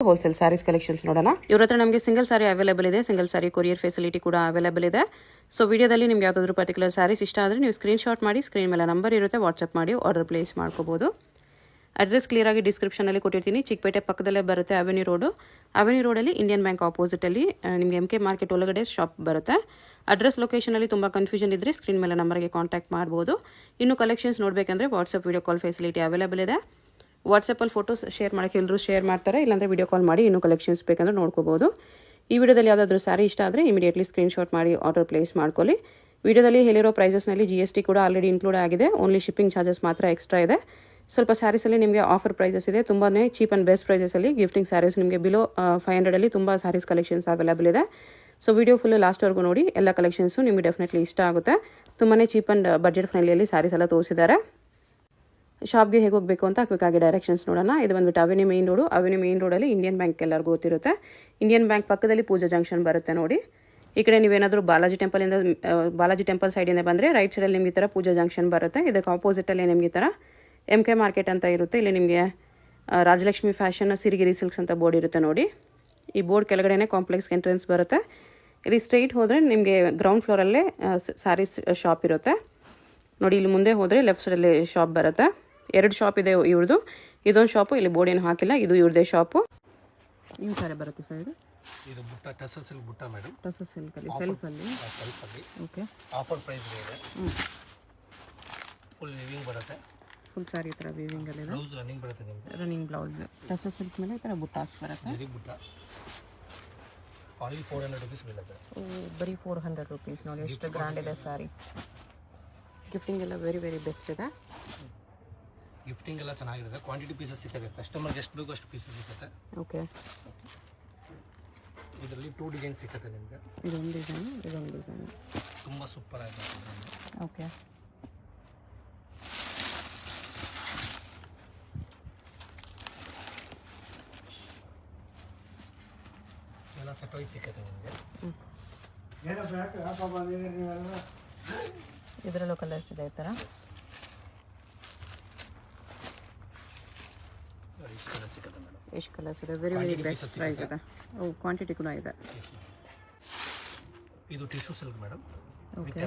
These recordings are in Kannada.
ಹೋಲ್ಸೇಲ್ ಸ್ಯಾರೀಸ್ ಕಲೆಕ್ಷನ್ಸ್ ನೋಡೋಣ. ಇವ್ರ ಹತ್ರ ನಮಗೆ ಸಿಂಗಲ್ ಸ್ಯಾರಿ ಅವೈಲೇಬಲ್ ಇದೆ, ಸಿಂಗಲ್ ಸ್ಯಾರಿ ಕೊರಿಯರ್ ಫೆಸಿಲಿಟಿ ಕೂಡ ಅವೈಲೇಬಲ್ ಇದೆ. ಸೊ ವಿಡಿಯೋದಲ್ಲಿ ನಿಮ್ಗೆ ಯಾವುದಾದ್ರೂ ಪರ್ಟಿಕ್ಯುಲರ್ ಸ್ಯಾರೀಸ್ ಇಷ್ಟ ಆದರೆ ನೀವು ಸ್ಕ್ರೀನ್ಶಾಟ್ ಮಾಡಿ, ಸ್ಕ್ರೀನ್ ಮೇಲೆ ನಂಬರ್ ಇರುತ್ತೆ, ವಾಟ್ಸಪ್ ಮಾಡಿ ಆರ್ಡರ್ ಪ್ಲೇಸ್ ಮಾಡ್ಕೋಬೋದು. ಅಡ್ರೆಸ್ ಕ್ಲಿಯರಾಗಿ ಡಿಸ್ಕ್ರಿಪ್ಷನಲ್ಲಿ ಕೊಟ್ಟಿರ್ತೀನಿ. ಚಿಕ್ಕಪೇಟೆ ಪಕ್ಕದಲ್ಲೇ ಬರುತ್ತೆ ಅವೆನ್ಯೂ ರೋಡು. ಅವೆನ್ಯೂ ರೋಡಲ್ಲಿ ಇಂಡಿಯನ್ ಬ್ಯಾಂಕ್ ಆಪೋಸಿಟಲ್ಲಿ ನಿಮಗೆ MK ಮಾರ್ಕೆಟ್ ಒಳಗಡೆ ಶಾಪ್ ಬರುತ್ತೆ. ಅಡ್ರೆಸ್ ಲೊಕೇಶನಲ್ಲಿ ತುಂಬ ಕನ್ಫ್ಯೂಷನ್ ಇದ್ದರೆ ಸ್ಕ್ರೀನ್ ಮೇಲೆ ನಂಬರ್ಗೆ ಕಾಂಟ್ಯಾಕ್ಟ್ ಮಾಡ್ಬೋದು. ಇನ್ನು ಕಲೆಕ್ಷನ್ಸ್ ನೋಡಬೇಕಂದ್ರೆ WhatsApp video call facility available ಇದೆ. ವಾಟ್ಸಪ್ಪಲ್ಲಿ ಫೋಟೋಸ್ ಶೇರ್ ಮಾಡೋಕ್ಕೆ ಎಲ್ಲರೂ ಶೇರ್ ಮಾಡ್ತಾರೆ, ಇಲ್ಲಾಂದರೆ ವೀಡಿಯೋ ಕಾಲ್ ಮಾಡಿ ಇನ್ನೂ ಕಲೆಕ್ಷನ್ಸ್ ಬೇಕಂದ್ರೆ ನೋಡ್ಕೋಬೋದು. ಈ ವಿಡಿಯೋದಲ್ಲಿ ಯಾವುದಾದ್ರೂ ಸ್ಯಾರಿ ಇಷ್ಟ ಆದರೆ ಇಮಿಡಿಯೇಟ್ಲಿ ಸ್ಕ್ರೀನ್ಶಾಟ್ ಮಾಡಿ ಆರ್ಡರ್ ಪ್ಲೇಸ್ ಮಾಡ್ಕೊಳ್ಳಿ. ವಿಡಿಯೋದಲ್ಲಿ ಹೇಳಿರೋ ಪ್ರೈಸಸ್ನಲ್ಲಿ GST ಕೂಡ ಆಲ್ರೆಡಿ ಇನ್ಕ್ಲೂಡ್ ಆಗಿದೆ. ಓನ್ಲಿ ಶಿಪ್ಪಿಂಗ್ ಚಾರ್ಜಸ್ ಮಾತ್ರ ಎಕ್ಸ್ಟ್ರಾ ಇದೆ. ಸ್ವಲ್ಪ ಸ್ಯಾರೀಸಲ್ಲಿ ನಿಮಗೆ ಆಫರ್ ಪ್ರೈಸಸ್ ಇದೆ, ತುಂಬಾ ಚೀಪ್ ಆ್ಯಂಡ್ ಬೆಸ್ಟ್ ಪ್ರೈಸಸಲ್ಲಿ ಗಿಫ್ಟಿಂಗ್ ಸ್ಯಾರೀಸ್ ನಿಮಗೆ ಬಿಲೋ 500ಅಲ್ಲಿ ತುಂಬ ಸ್ಯಾರೀಸ್ ಕಲೆಕ್ಷನ್ಸ್ ಅವೈಲೇಬಲ್ ಇದೆ. ಸೊ ವಿಡಿಯೋ ಫುಲ್ ಲಾಸ್ಟ್ವರೆಗೂ ನೋಡಿ, ಎಲ್ಲ ಕಲೆಕ್ಷನ್ಸು ನಿಮಗೆ ಡೆಫಿನೆಟ್ಲಿ ಇಷ್ಟ ಆಗುತ್ತೆ. ತುಂಬಾ ಚೀಪ್ ಆ್ಯಂಡ್ ಬಡ್ಜೆಟ್ ಫ್ರೆಂಡ್ಲಿಯಲ್ಲಿ ಸ್ಯಾರೀಸ್ ಎಲ್ಲ ತೋರಿಸಿದ್ದಾರೆ. ಶಾಪ್ಗೆ ಹೇಗೆ ಹೋಗಬೇಕು ಅಂತ ಕ್ವಿಕ್ಕಾಗಿ ಡೈರೆಕ್ಷನ್ಸ್ ನೋಡೋಣ. ಇದು ಬಂದುಬಿಟ್ಟು avenue main road. Avenue main ರೋಡಲ್ಲಿ ಇಂಡಿಯನ್ ಬ್ಯಾಂಕ್ ಎಲ್ಲರಿಗೂ ಗೊತ್ತಿರುತ್ತೆ. ಇಂಡಿಯನ್ ಬ್ಯಾಂಕ್ ಪಕ್ಕದಲ್ಲಿ ಪೂಜಾ ಜಂಕ್ಷನ್ ಬರುತ್ತೆ ನೋಡಿ. ಈ ಕಡೆ ನೀವೇನಾದರೂ ಬಾಲಾಜಿ ಟೆಂಪಲ್ ಸೈಡಿಂದ ಬಂದರೆ ರೈಟ್ ಸೈಡಲ್ಲಿ ನಿಮಗೆ ಈ ಥರ ಪೂಜಾ ಜಂಕ್ಷನ್ ಬರುತ್ತೆ. ಇದಕ್ಕೆ ಆಪೋಸಿಟಲ್ಲಿ ನಿಮಗೆ ಈ ಥರ MK ಮಾರ್ಕೆಟ್ ಅಂತ ಇರುತ್ತೆ. ಇಲ್ಲಿ ನಿಮಗೆ ರಾಜಲಕ್ಷ್ಮಿ ಫ್ಯಾಷನ್ ಸಿರಿಗಿರಿ ಸಿಲ್ಕ್ಸ್ ಅಂತ ಬೋರ್ಡ್ ಇರುತ್ತೆ ನೋಡಿ. ಈ ಬೋರ್ಡ್ ಕೆಳಗಡೆನೇ ಕಾಂಪ್ಲೆಕ್ಸ್ ಎಂಟ್ರೆನ್ಸ್ ಬರುತ್ತೆ. ಇಲ್ಲಿ ಸ್ಟ್ರೈಟ್ ಹೋದರೆ ನಿಮಗೆ ಗ್ರೌಂಡ್ ಫ್ಲೋರಲ್ಲೇ ಸ್ಯಾರೀಸ್ ಶಾಪ್ ಇರುತ್ತೆ ನೋಡಿ. ಇಲ್ಲಿ ಮುಂದೆ ಹೋದರೆ ಲೆಫ್ಟ್ ಸೈಡಲ್ಲಿ ಶಾಪ್ ಬರುತ್ತೆ. 2 ಶಾಪ್ ಇದೆ ಇವ್ರದ್ದು. ಇದೊಂದು ಶಾಪು, ಇಲ್ಲಿ ಬೋರ್ಡ್ ಏನು ಹಾಕಿಲ್ಲ, ಇದು ಇವ್ರದೇ ಶಾಪು. ನಿಮ್ಮ ಸಾರಿ ಬರುತ್ತೆ ಸರ್ ಇದು ಬುಟ್ಟ ಟಸರ್ ಸಿಲ್ಕ್ ಬುಟ್ಟ ಮೇಡಮ್. ಟಸರ್ ಸಿಲ್ಕಲ್ಲಿ ಸೆಲ್ಫಲ್ಲಿ ಓಕೆ. ಆಫರ್ ಪ್ರೈಸ್ ಇದೆ. ಫುಲ್ ವಿವಿಂಗ್ ಬರುತ್ತೆ. ಫುಲ್ ಸಾರಿ ಈ ಥರ ವಿವಿಂಗಲ್ಲಿ ಬ್ಲೌಸ್ ರನ್ನಿಂಗ್ ಬರುತ್ತೆ ನಿಮಗೆ. ರನ್ನಿಂಗ್ ಬ್ಲೌಸ್ ಟಸರ್ ಸಿಲ್ಕ್ ಮೇಲೆ ಈ ಥರ ಬುಟ್ಟಾಸ್ ಬರುತ್ತೆ. ಜರಿ ಬುಟ್ಟ ಓನ್ಲಿ 400 rupees ಬೀಳುತ್ತೆ. ಬರೀ 400 rupees ನೋಡಿ, ಎಷ್ಟು ಗ್ರ್ಯಾಂಡ್ ಇದೆ ಸಾರಿ. ಗಿಫ್ಟಿಂಗ್ ಎಲ್ಲ ವೆರಿ ವೆರಿ ಬೆಸ್ಟ್ ಇದೆ. ಗಿಫ್ಟಿಂಗ್ ಎಲ್ಲ ಚೆನ್ನಾಗಿರುತ್ತೆ. ಕ್ವಾಂಟಿಟಿ ಪೀಸಸ್ ಸಿಗುತ್ತೆ, ಕಸ್ಟಮರ್ಗೆ ಎಷ್ಟು ಬೇಕು ಅಷ್ಟು ಪೀಸಸ್ ಸಿಗುತ್ತೆ. ಓಕೆ. ಇದರಲ್ಲಿ 2 ಡಿಸೈನ್ ಸಿಗುತ್ತೆ ನಿಮಗೆ. ಇದೊಂದು ಡಿಸೈನ್, ಇದೊಂದು ಡಿಸೈನ್ ತುಂಬ ಸೂಪರ್ ಆಗಿದೆ. ಓಕೆ. ಎಲ್ಲ ಸೆಟ್ ವೈಸ್ ಸಿಗುತ್ತೆ ನಿಮಗೆ. ಇದರಲ್ಲೂ ಕಲರ್ಸ್ ಇದೆ ಈ ಥರ. ಎಷ್ಟು ಕಲರ್ಸ್ ಇದೆ, ವೆರಿ ವೆರಿ ಬೆಸ್ಟ್ ಪ್ರೈಸ್ ಇದೆ. ಕ್ವಾಂಟಿಟಿ ಕೂಡ ಇದೆ. ಇದು tissue silk madam. Okay.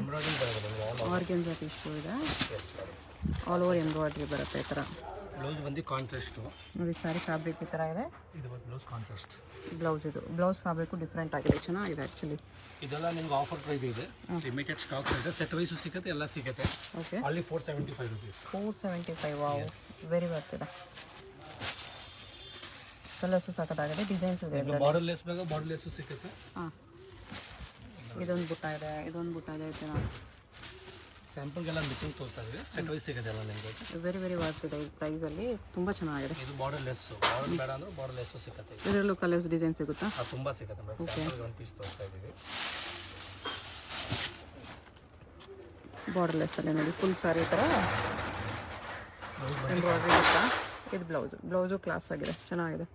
Organza tissue ಇದೆ, ಆಲ್ ಓವರ್ ಎಂಬ್ರಾಯ್ಡ್ರಿ ಬರುತ್ತೆ ಈ ಥರ. ಬ್ಲೌಸ್ ಬಂದು ಕಾಂಟ್ರಾಸ್ಟ್ ನೋಡಿ. ಸಾರಿ ಫ್ಯಾಬ್ರಿಕ್ ಈ ಥರ ಇದೆ. ಇದು ಬ್ಲೌಸ್ ಕಾಂಟ್ರಾಸ್ಟ್ ಬ್ಲೌಸ್. ಇದು ಬ್ಲೌಸ್ ಫ್ಯಾಬ್ರಿಕ್ ಡಿಫ್ರೆಂಟ್ ಆಗಿದೆ, ಚೆನ್ನಾಗಿದೆ ಆ್ಯಕ್ಚುಲಿ. ಇದೆಲ್ಲ ನಿಮ್ಗೆ ಆಫರ್ ಪ್ರೈಸ್ ಇದೆ, ಲಿಮಿಟೆಡ್ ಸ್ಟಾಕ್ ಇದೆ. ಸೆಟ್ ವೈಸು ಸಿಗುತ್ತೆ, ಎಲ್ಲ ಸಿಗುತ್ತೆ. ಓಕೆ. ಅಲ್ಲಿ 475 rupees. 475. ವಾವ್, ವೆರಿ ವರ್ತ್ ಇದೆ. ಕಲರ್ಸು ಸಾಕತ್ತಾಗಿದೆ, ಡಿಸೈನ್ಸ್ ಇದೆ. ಬಾರ್ಡರ್ ಲೆಸ್ ಬೇಕಾ ಬಾರ್ಡರ್ ಲೆಸ್ಸು ಸಿಗುತ್ತೆ. ಹಾಂ, ಇದೊಂದು ಬುಟ್ಟ ಇದೆ, ಇದೊಂದು ಬುಟ್ಟ ಇದೆ. ಸ್ಯಾಂಪಲ್ಗೆಲ್ಲ ಮಿಕ್ಸಿಂಗ್ ತೋರಿಸ್ತಾ ಇದೆ. ಸೆಟ್ ವೈಸ್ ಸಿಗುತ್ತೆ ಎಲ್ಲ ನಿಮಗೆ. ವೆರಿ ವೆರಿ ವರ್ತ್ ಇದೆ. ಈ ಪ್ರೈಸಲ್ಲಿ ತುಂಬ ಚೆನ್ನಾಗಿದೆ. ಇದು ಬಾರ್ಡರ್ ಲೆಸ್ಸು, ಬಾರ್ಡರ್ ಬೇಡ ಅಂದ್ರೆ ಬಾರ್ಡರ್ ಲೆಸ್ಸು ಸಿಗುತ್ತೆ. ಇದರಲ್ಲೂ ಕಲರ್ಸ್ ಡಿಸೈನ್ ಸಿಗುತ್ತಾ? ಅದು ತುಂಬ ಸಿಗುತ್ತೆ ಮೇಡಮ್. ಸ್ಯಾಂಪಲ್ಗೆ ಒಂದು ಪೀಸ್ ತೋರಿಸ್ತಾ ಇದ್ದೀವಿ. ಬಾರ್ಡರ್ ಲೆಸ್ಸಲ್ಲಿ ನೋಡಿ, ಫುಲ್ ಸಾರಿ ಥರ ಎಂಬ್ರಾಯ್ಡ್ರಿ ಬುಟ್ಟ. ಇದು ಬ್ಲೌಸು ಕ್ಲಾಸ್ ಆಗಿದೆ, ಚೆನ್ನಾಗಿದೆ.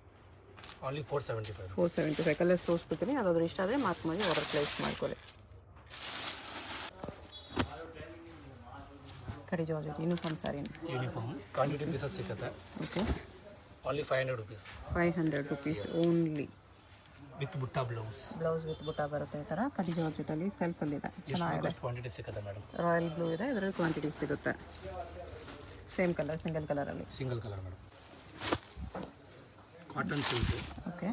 ಓನ್ಲಿ 475. 475 ಕಲರ್ಸ್ ತೋರಿಸ್ಬಿಡ್ತೀನಿ. ಅದಾದ್ರೂ ಇಷ್ಟ ಆದರೆ ಮಾರ್ಕ್ ಮಾಡಿ ಆರ್ಡರ್ ಪ್ಲೇಸ್ ಮಾಡ್ಕೊಳ್ಳಿ. ಕಡಿ ಜಾರ್ಜೆಟ್ ಯೂನಿಫಾರ್ಮ್ ಸಾರಿ. ಯೂನಿಫಾರ್ಮ್ ಕ್ವಾಂಟಿಟಿ ಪೀಸಸ್ ಸಿಗುತ್ತೆ. Okay. Only 500 rupees. 500 rupees only. With ಬುಟ್ಟ ಬ್ಲೌಸ್. ಬ್ಲೌಸ್ ವಿತ್ ಬುಟ್ಟ ಬರುತ್ತೆ ಈ ಥರ. ಕಡಿ ಜಾರ್ಜೆಟಲ್ಲಿ ಸೆಲ್ಫಲ್ಲಿದೆ, ಚೆನ್ನಾಗಿದೆ. ಕ್ವಾಂಟಿಟಿ ಸಿಗುತ್ತೆ ಮೇಡಮ್. ರಾಯಲ್ ಬ್ಲೂ ಇದೆ, ಇದರಲ್ಲಿ ಕ್ವಾಂಟಿಟಿ ಸಿಗುತ್ತೆ. ಸೇಮ್ ಕಲರ್, ಸಿಂಗಲ್ ಕಲರಲ್ಲಿ. Single colour madam. Cotton silk. Okay.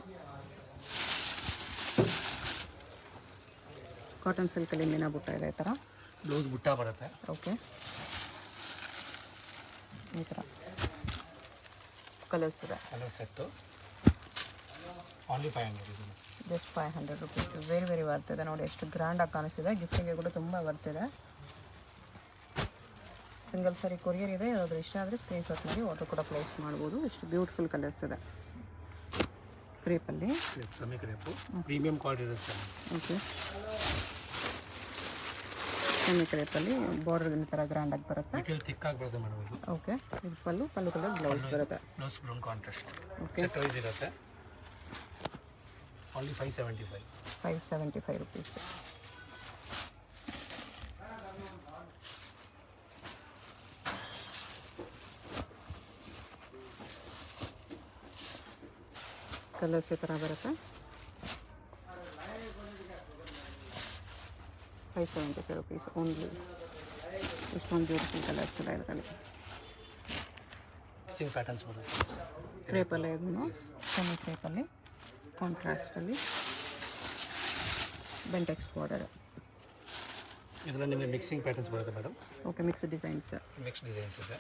Cotton ಸಿಲ್ಕಲ್ಲಿ ಮೀನಾ ಬುಟ್ಟ ಇದೆ ಈ ಥರ. ಬ್ಲೌಸ್ ಬುಟ್ಟ ಬರುತ್ತೆ. ಓಕೆ. ಈ ಥರ ಕಲರ್ಸ್ ಇದೆ. Colour set only 500. Just 500 rupees. Very very worth ಇದೆ ನೋಡಿ, ಎಷ್ಟು ಗ್ರ್ಯಾಂಡಾಗಿ ಕಾಣಿಸ್ತಿದೆ. ಗಿಫ್ಟಿಗೆ ಕೂಡ ತುಂಬ ವರ್ತ್ ಇದೆ. ಸಿಂಗಲ್ ಸಾರಿ ಕೊರಿಯರ್ ಇದೆ, ಯಾವ್ದಾದ್ರು ಇಷ್ಟ ಆದರೆ ಸ್ಕ್ರೀನ್ಶಾಟ್ ಮಾಡಿ ಆರ್ಡರ್ ಕೂಡ ಪ್ಲೇಸ್ ಮಾಡ್ಬೋದು. ಎಷ್ಟು ಬ್ಯೂಟಿಫುಲ್ ಕಲರ್ಸ್ ಇದೆ. ಕ್ರೇಪಲ್ಲಿ ಸೆಮಿ ಕ್ರೇಪು ಪ್ರೀಮಿಯಂ ಕ್ವಾಲಿಟಿ ಇರುತ್ತೆ. ಓಕೆ. ಸೆಮಿ ಕ್ರೇಪಲ್ಲಿ ಬಾರ್ಡರ್ ಈ ಥರ ಗ್ರ್ಯಾಂಡಾಗಿ ಬರುತ್ತೆ. ಡಿಟೇಲ್ ಥಿಕ್ ಆಗಿ ಬರುತ್ತೆ ಮೇಡಮ್ ಇದು. ಓಕೆ. ಇದು ಪಲ್ಲು ಕಲರ್ ಬ್ಲೌಸ್ ಬರುತ್ತೆ. Blouse brown contrast. Okay. Set wise ಇರುತ್ತೆ. ಓನ್ಲಿ 575. 575 rupees. ಕಲರ್ಸ್ ಈ ಥರ ಬರುತ್ತೆ. 575 ರುಪೀಸ್ ಓನ್ಲಿ. ಇಷ್ಟೊಂದು ಬ್ಯೂಟಿಫುಲ್ ಕಲರ್ಸ್ ಇದೆ ಇದರಲ್ಲಿ. ಮಿಕ್ಸಿಂಗ್ ಪ್ಯಾಟರ್ನ್ಸ್ ಬರುತ್ತೆ. ಕ್ರೇಪಲ್ಲೇ ಇದನ್ನು ಸೆಮಿ ಕ್ರೇಪಲ್ಲಿ ಕಾಂಟ್ರಾಸ್ಟಲ್ಲಿ ಬೆಂಟೆಕ್ಸ್ ಬಾರ್ಡರ್. ಇದರಲ್ಲಿ ನಿಮಗೆ ಮಿಕ್ಸಿಂಗ್ ಪ್ಯಾಟರ್ನ್ಸ್ ಬರುತ್ತೆ madam. Okay, mix designs. Mix designs ಇದೆ.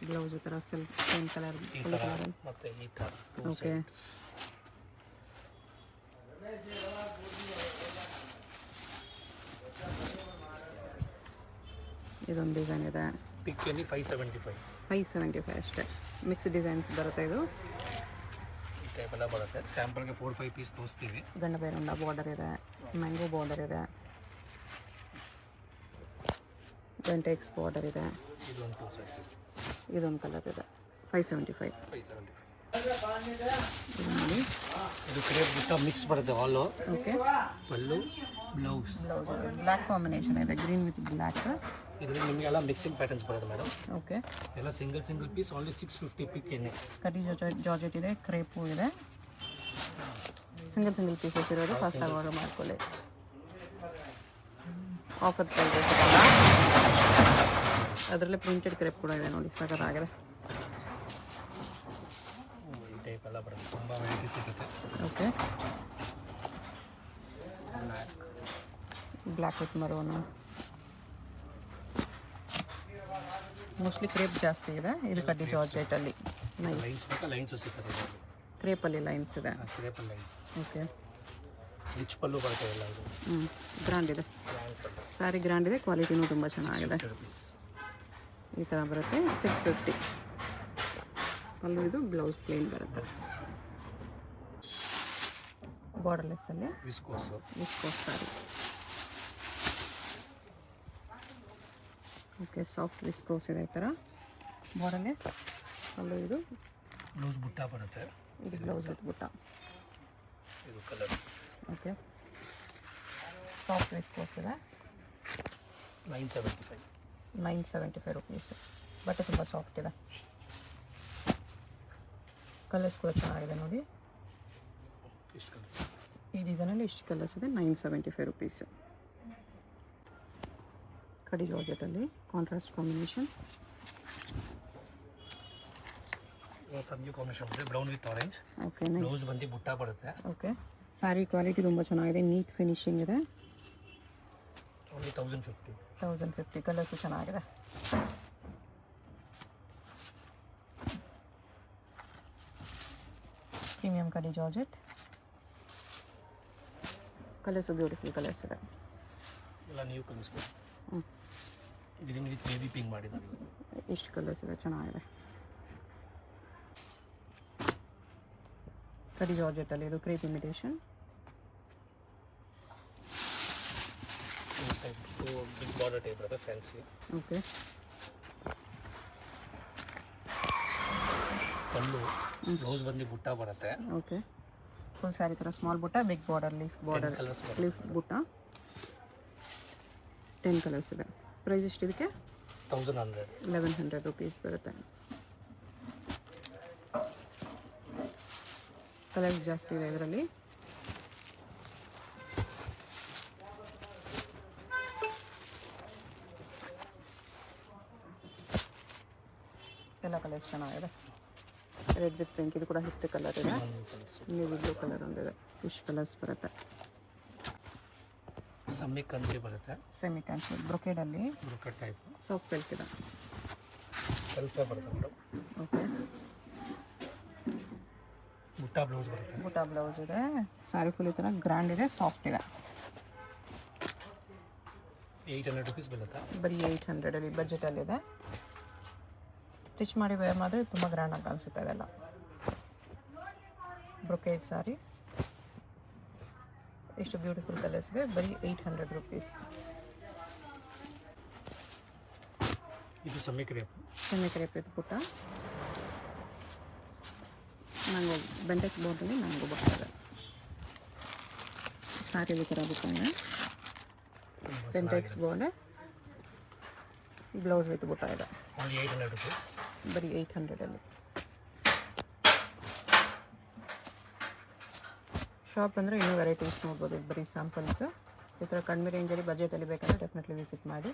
ಬ್ಲೌಸ್ ಈ ಥರ ಸೇಮ್ ಕಲರ್ ಈ ಫುಲ್ ಥರ ಕಲರ್. ಮತ್ತು ಈ ಥರ ಟೂ ಓಕೆ, ಸೈಡ್ಸ್. ಇದೊಂದು ಡಿಸೈನ್ ಇದೆ. ಪಿಕ್ಕಲ್ಲಿ 575. 575 ಅಷ್ಟೇ. ಮಿಕ್ಸ್ ಡಿಸೈನ್ಸ್ ಬರುತ್ತೆ ಇದು. ಈ ಟೈಪ್ ಎಲ್ಲ ಬರುತ್ತೆ. ಸ್ಯಾಂಪಲ್ಗೆ 4-5 ಪೀಸ್ ತೋರಿಸ್ತೀವಿ. ಗಂಡ ಬೇರುಂಡ ಬಾರ್ಡರ್ ಇದೆ, ಮ್ಯಾಂಗೋ ಬಾರ್ಡರ್ ಇದೆ, ಬೆಂಟೆಕ್ಸ್ ಬಾರ್ಡರ್ ಇದೆ. ಇದೊಂದು ಟೂ ಸೈಡ್ಸ್. ಇದೊಂದು ಕಲರ್ ಇದೆ 575. 575. ಇದು ನೋಡಿ. ಇದು ಕ್ರೇಪ್ ಬುಟ್ಟ ಮಿಕ್ಸ್ ಬರುತ್ತೆ ಹಾಲು. Okay, pallu blouse. Blouse black combination ಇದೆ, ಗ್ರೀನ್ ವಿತ್ ಬ್ಲ್ಯಾಕ್. ಇದರಲ್ಲಿ ನಿಮಗೆಲ್ಲ ಮಿಕ್ಸಿಂಗ್ ಪ್ಯಾಟರ್ನ್ಸ್ ಬರುತ್ತೆ ಮೇಡಮ್. ಓಕೆ, ಎಲ್ಲ ಸಿಂಗಲ್ ಪೀಸ್ ಓನ್ಲಿ 650 ಪಿಕ್ ಎಣ್ಣೆ. ಕಡಿ ಜಾರ್ಜೆಟ್ ಇದೆ, ಕ್ರೇಪು ಇದೆ. ಸಿಂಗಲ್ ಪೀಸಸ್ ಇರೋದು ಫಸ್ಟ್ ಆರ್ಡರ್ ಮಾಡ್ಕೊಳ್ಳಿ. ಆಫರ್ ಪ್ರೈಸಸ್ ಅದರಲ್ಲೇ ಪ್ರಿಂಟೆಡ್ ಕ್ರೇಪ್ ಕೂಡ ಇದೆ ನೋಡಿ, ಸಖತ್ತಾಗಿದೆ. ಈ ಟೈಪ್ ಎಲ್ಲ ಬರುತ್ತೆ. ತುಂಬ ವೆರೈಟಿ ಸಿಗುತ್ತೆ. Okay, black with maroon. Mostly crepe ಜಾಸ್ತಿ ಇದೆ. ಇದು ಕಡ್ಡಿ ಜಾರ್ಜೆಟಲ್ಲಿ ಲೈನ್ಸ್ ಬೇಕಾ ಲೈನ್ಸು ಸಿಗುತ್ತೆ. ಕ್ರೇಪಲ್ಲಿ ಲೈನ್ಸ್ ಇದೆ. ಕ್ರೇಪಲ್ ಲೈನ್ಸ್. ಓಕೆ, ರಿಚ್ ಪಲ್ಲು ಬರುತ್ತೆ ಎಲ್ಲ. ಇದು ಗ್ರ್ಯಾಂಡ್ ಇದೆ, ಸ್ಯಾರಿ ಗ್ರ್ಯಾಂಡ್ ಇದೆ, ಕ್ವಾಲಿಟಿನೂ ತುಂಬ ಚೆನ್ನಾಗಿದೆ. 50 rupees. ಈ ಥರ ಬರುತ್ತೆ 650. ಪಲ್ಲು ಇದು, ಬ್ಲೌಸ್ ಪ್ಲೇನ್ ಬರುತ್ತೆ. ಬಾರ್ಡರ್ಲೆಸ್ಸಲ್ಲಿ viscose. Viscose sari. Okay, soft viscose ಇದೆ ಈ ಥರ. ಬಾರ್ಡರ್ಲೆಸ್ ಪಲ್ಲು ಇದು. ಬ್ಲೌಸ್ ಬುಟ್ಟ ಬರುತ್ತೆ. ಇದು ಬ್ಲೌಸ್ ವಿತ್ ಬುಟ್ಟ. ಇದು ಕಲರ್ಸ್. ಓಕೆ, ಸಾಫ್ಟ್ ವಿಸ್ಕೋಸ್ ಇದೆ. 975. 975 ರುಪೀಸ್. ಬಟ್ಟೆ ತುಂಬ ಸಾಫ್ಟ್ ಇದೆ. ಕಲರ್ಸ್ ಕೂಡ ಚೆನ್ನಾಗಿದೆ ನೋಡಿ. ಇಷ್ಟು ಕಲರ್ಸ್. ಈ ಡಿಸೈನಲ್ಲಿ ಇಷ್ಟು ಕಲರ್ಸ್ ಇದೆ. 975 ರುಪೀಸ್. ಕಡಿ ಜಾರ್ಜೆಟಲ್ಲಿ ಕಾಂಟ್ರಾಸ್ಟ್ ಕಾಂಬಿನೇಷನ್. ಸಬ್ಜಿ ಕಾಂಬಿನೇಷನ್ ಬರುತ್ತೆ. Brown with orange. Okay, blouse ಬಂದು ಬುಟ್ಟ ಬರುತ್ತೆ. ಓಕೆ, ಸ್ಯಾರಿ ಕ್ವಾಲಿಟಿ ತುಂಬ ಚೆನ್ನಾಗಿದೆ, ನೀಟ್ ಫಿನಿಶಿಂಗ್ ಇದೆ. ಓನ್ಲಿ 1050. 1050. ಕಲರ್ಸು ಚೆನ್ನಾಗಿದೆ. ಪ್ರೀಮಿಯಂ ಕಡಿ ಜಾರ್ಜೆಟ್. ಕಲರ್ಸು ಬ್ಯೂಟಿಫುಲ್ ಕಲರ್ಸ್ ಇದೆ. ಎಲ್ಲ ನೀವು ಕಲಿಸ್ಬೋದು. ಹ್ಞೂ, ಗ್ರೀನ್ ವಿತ್ ಬೇಬಿ ಪಿಂಕ್ ಮಾಡಿದ್ದಾರೆ. ಇಷ್ಟು ಕಲರ್ಸ್ ಇದೆ, ಚೆನ್ನಾಗಿದೆ. ಕಡಿ ಜಾರ್ಜೆಟಲ್ಲಿ ಇದು crepe imitation. Big border type ಬರುತ್ತೆ, ಫ್ಯಾನ್ಸಿ. ಓಕೆ, ಪಲ್ಲು ಬ್ಲೌಸ್ ಬಂದು ಬುಟ್ಟ ಬರುತ್ತೆ. ಓಕೆ, ಫುಲ್ ಸ್ಯಾರಿ ಥರ ಸ್ಮಾಲ್ ಬುಟ್ಟ, big border, leaf border, colours leaf ಬುಟ್ಟ. 10 ಕಲರ್ಸ್ ಇದೆ. ಪ್ರೈಸ್ ಎಷ್ಟು ಇದಕ್ಕೆ? 1100. 1100 ರುಪೀಸ್ ಬರುತ್ತೆ. ಕಲರ್ಸ್ ಜಾಸ್ತಿ ಇದೆ ಇದರಲ್ಲಿ. ಎಲ್ಲ ಕಲರ್ಸ್ ಚೆನ್ನಾಗಿದೆ. ರೆಡ್ ವಿತ್ ಪಿಂಕ್, ಇದು ಕೂಡ ಹಿಟ್ ಕಲರ್ ಇದೆ. ನೇವಿ ಬ್ಲೂ ಕಲರ್ ಒಂದಿದೆ. ಇಷ್ಟು ಕಲರ್ಸ್ ಬರುತ್ತೆ. ಸಮ್ಮಿ ಕಂಚಿ ಬರುತ್ತೆ. ಸೆಮಿ ಕ್ಯಾನ್ಸಲ್ ಬ್ರೊಕೇಡಲ್ಲಿ ಬ್ರೊಕೆಟ್ ಟೈಪ್. ಸಾಫ್ಟ್ ಸಿಲ್ಕ್ ಇದೆ. ಸೆಲ್ಫೇ ಬರುತ್ತೆ ಮೇಡಮ್. ಓಕೆ, ಬುಟ್ಟ ಬ್ಲೌಸ್ ಬರುತ್ತೆ. ಬುಟ್ಟ ಬ್ಲೌಸ್ ಇದೆ. ಸ್ಯಾರಿ ಫುಲ್ ಈ ಥರ ಗ್ರ್ಯಾಂಡ್ ಇದೆ, ಸಾಫ್ಟ್ ಇದೆ. 800 rupees ಬೀಳುತ್ತೆ. ಬರೀ 800 ಬಜೆಟಲ್ಲಿದೆ. ಸ್ಟಿಚ್ ಮಾಡಿ ವೇರ್ ಮಾಡಿದ್ರೆ ತುಂಬ ಗ್ರ್ಯಾಂಡಾಗಿ ಕಾಣಿಸುತ್ತೆ ಅದೆಲ್ಲ. ಬ್ರೊಕೇಡ್ ಸ್ಯಾರೀಸ್. ಎಷ್ಟು ಬ್ಯೂಟಿಫುಲ್ ಕಲರ್ಸ್ ಇದೆ. ಬರೀ 800 ರುಪೀಸ್. ಇದು ಸಮ್ಮಿ ಕ್ರೇಪ್. ಸೆಮಿ ಕ್ರೇಪ್ ಇದು ಪುಟ್ಟ. ಮ್ಯಾಂಗೋ ಬೆಂಟೆಕ್ಸ್ ಬೋರ್ಡಲ್ಲಿ ಮ್ಯಾಂಗೋ ಬರ್ತದೆ. ಸ್ಯಾರಿ ಈ ಥರ ಬುಟ್ಟ. ಬೆಂಟೆಕ್ಸ್ ಬೋರ್ಡ್, ಬ್ಲೌಸ್ ವಿತ್ ಬುಟ್ಟ ಇದೆ. Only 800 rupees. ಬರೀ 800. ಶಾಪ್ ಅಂದರೆ ಇನ್ನೂ ವೆರೈಟೀಸ್ ನೋಡ್ಬೋದು. ಇದು ಬರೀ ಸ್ಯಾಂಪಲ್ಸು. ಈ ಥರ ಕಡಿಮೆ ರೇಂಜಲ್ಲಿ ಬಜೆಟಲ್ಲಿ ಬೇಕಂದರೆ ಡೆಫಿನೆಟ್ಲಿ ವಿಸಿಟ್ ಮಾಡಿ.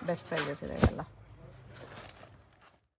ಬೆಸ್ಟ್ ಪ್ರೈಸಸ್ ಇದೆ ಎಲ್ಲ.